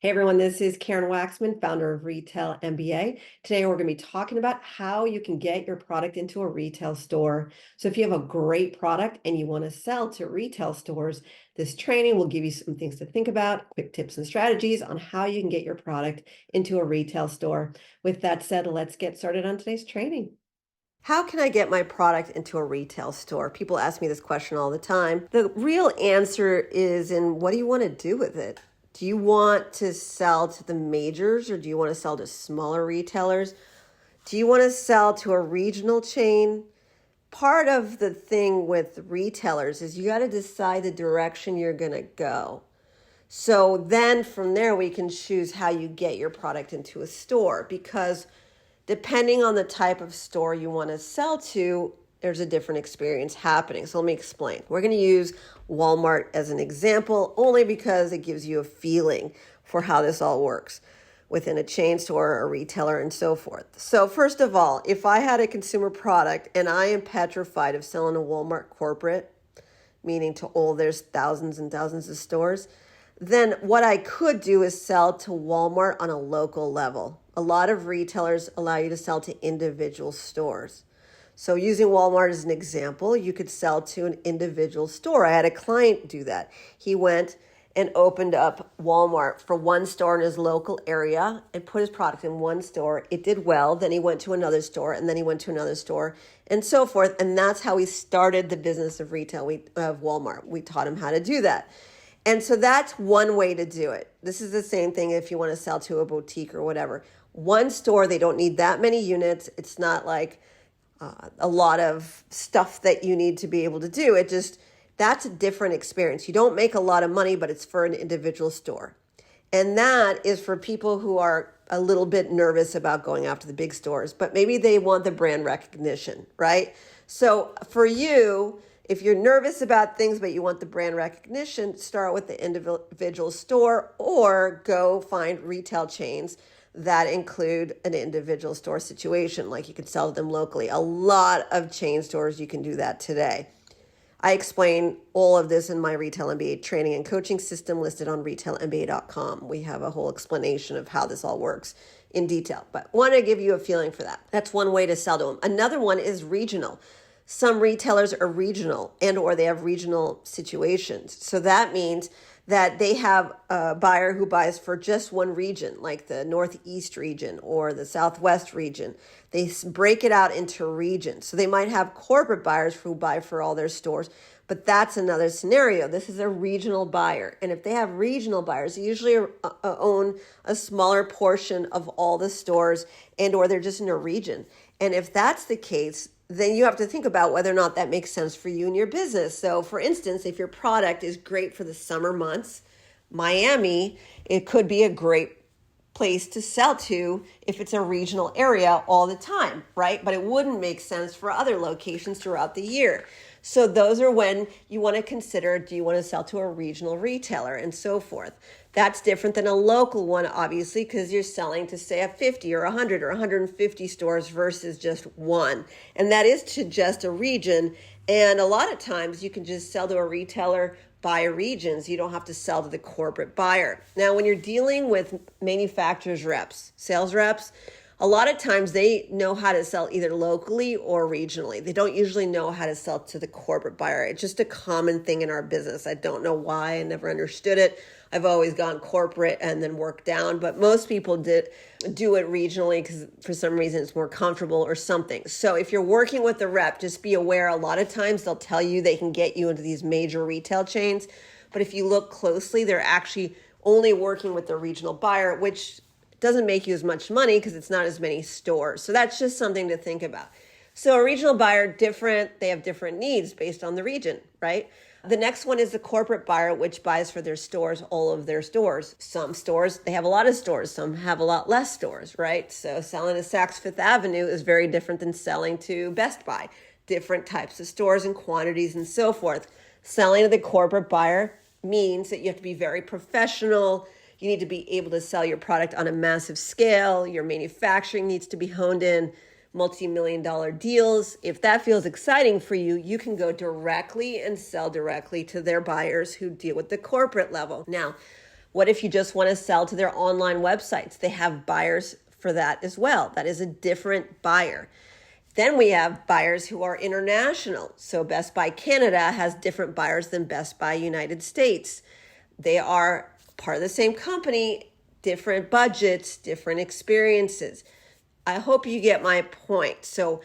Hey everyone, this is Karen Waksman, founder of Retail MBA. Today we're going to be talking about how you can get your product into a retail store. So if you have a great product and you want to sell to retail stores, this training will give you some things to think about, quick tips and strategies on how you can get your product into a retail store. With that said, let's get started on today's training. How can I get my product into a retail store? People ask me this question all the time. The real answer is in what do you want to do with it? Do you want to sell to the majors or do you want to sell to smaller retailers? Do you want to sell to a regional chain? Part of the thing with retailers is you got to decide the direction you're going to go. So then from there, we can choose how you get your product into a store, because depending on the type of store you want to sell to, there's a different experience happening. So let me explain. We're going to use Walmart as an example only because it gives you a feeling for how this all works within a chain store, a retailer, and so forth. So first of all, if I had a consumer product and I am petrified of selling a Walmart corporate, meaning to all there's thousands and thousands of stores, then what I could do is sell to Walmart on a local level. A lot of retailers allow you to sell to individual stores. So using Walmart as an example, you could sell to an individual store. I had a client do that. He went and opened up Walmart for one store in his local area and put his product in one store. It did well. Then he went to another store, and then he went to another store, and so forth. And that's how we started the business of retail of Walmart. We taught him how to do that. And so that's one way to do it. This is the same thing if you want to sell to a boutique or whatever. One store, they don't need that many units. It's not like a lot of stuff that you need to be able to do. That's a different experience. You don't make a lot of money, but it's for an individual store. And that is for people who are a little bit nervous about going after the big stores, but maybe they want the brand recognition, right? So for you, if you're nervous about things, but you want the brand recognition, start with the individual store or go find retail chains that include an individual store situation, like you could sell to them locally. A lot of chain stores, you can do that today. I explain all of this in my Retail MBA training and coaching system listed on retailmba.com. We have a whole explanation of how this all works in detail, but want to give you a feeling for that. That's one way to sell to them. Another one is regional. Some retailers are regional or they have regional situations. So that means that they have a buyer who buys for just one region, like the Northeast region or the Southwest region. They break it out into regions. So they might have corporate buyers who buy for all their stores, but that's another scenario. This is a regional buyer. And if they have regional buyers, they usually own a smaller portion of all the stores or they're just in a region. And if that's the case, then you have to think about whether or not that makes sense for you and your business. So for instance, if your product is great for the summer months, Miami, it could be a great place to sell to if it's a regional area all the time, right? But it wouldn't make sense for other locations throughout the year. So those are when you want to consider, do you want to sell to a regional retailer and so forth? That's different than a local one, obviously, because you're selling to, say, a 50 or 100 or 150 stores versus just one. And that is to just a region. And a lot of times you can just sell to a retailer by regions. You don't have to sell to the corporate buyer. Now, when you're dealing with manufacturers reps, sales reps, a lot of times they know how to sell either locally or regionally. They don't usually know how to sell to the corporate buyer. It's just a common thing in our business. I don't know why. I never understood it. I've always gone corporate and then worked down, but most people do it regionally because for some reason it's more comfortable or something. So if you're working with a rep, just be aware a lot of times they'll tell you they can get you into these major retail chains. But if you look closely, they're actually only working with the regional buyer, which doesn't make you as much money because it's not as many stores. So that's just something to think about. So a regional buyer, different, they have different needs based on the region, right? The next one is the corporate buyer, which buys for their stores, all of their stores. Some stores, they have a lot of stores. Some have a lot less stores, right? So selling to Saks Fifth Avenue is very different than selling to Best Buy. Different types of stores and quantities and so forth. Selling to the corporate buyer means that you have to be very professional. You need to be able to sell your product on a massive scale. Your manufacturing needs to be honed in, multi-million-dollar deals. If that feels exciting for you, you can go directly and sell directly to their buyers who deal with the corporate level. Now, What if you just want to sell to their online websites? They have buyers for that as well. That is a different buyer. Then we have buyers who are international. So Best Buy Canada has different buyers than Best Buy United States. They are part of the same company, different budgets, different experiences. I hope you get my point. So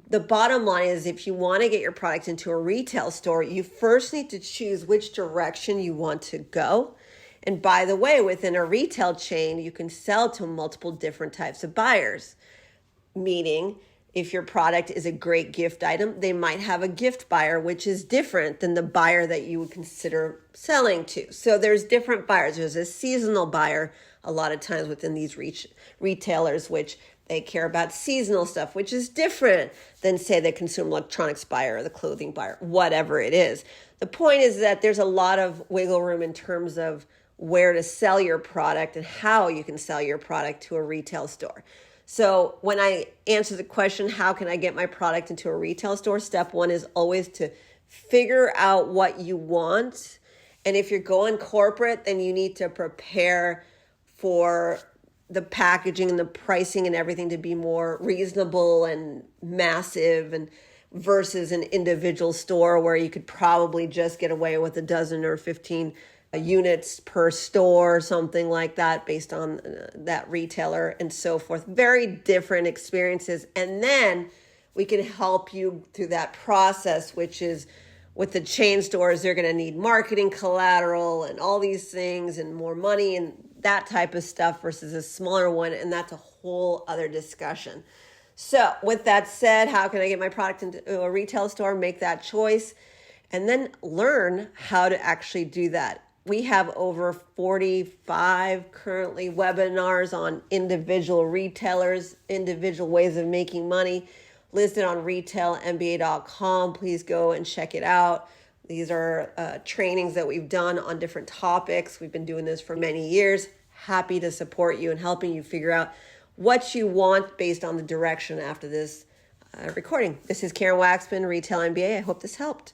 the bottom line is, if you want to get your product into a retail store, you first need to choose which direction you want to go. And by the way, within a retail chain, you can sell to multiple different types of buyers. Meaning, if your product is a great gift item, they might have a gift buyer, which is different than the buyer that you would consider selling to. So there's different buyers. There's a seasonal buyer a lot of times within these retailers, which they care about seasonal stuff, which is different than, say, the consumer electronics buyer or the clothing buyer, whatever it is. The point is that there's a lot of wiggle room in terms of where to sell your product and how you can sell your product to a retail store. So when I answer the question, how can I get my product into a retail store? Step one is always to figure out what you want. And if you're going corporate, then you need to prepare for the packaging and the pricing and everything to be more reasonable and massive, and versus an individual store where you could probably just get away with a dozen or 15 units per store, something like that, based on that retailer and so forth. Very different experiences. And then we can help you through that process, which is, with the chain stores, they're going to need marketing collateral and all these things and more money and that type of stuff, versus a smaller one. And that's a whole other discussion. So with that said, how can I get my product into a retail store? Make that choice and then learn how to actually do that. We have over 45 currently webinars on individual retailers, individual ways of making money, listed on retailmba.com. Please go and check it out. These are trainings that we've done on different topics. We've been doing this for many years. Happy to support you and helping you figure out what you want based on the direction after this recording. This is Karen Waksman, Retail MBA. I hope this helped.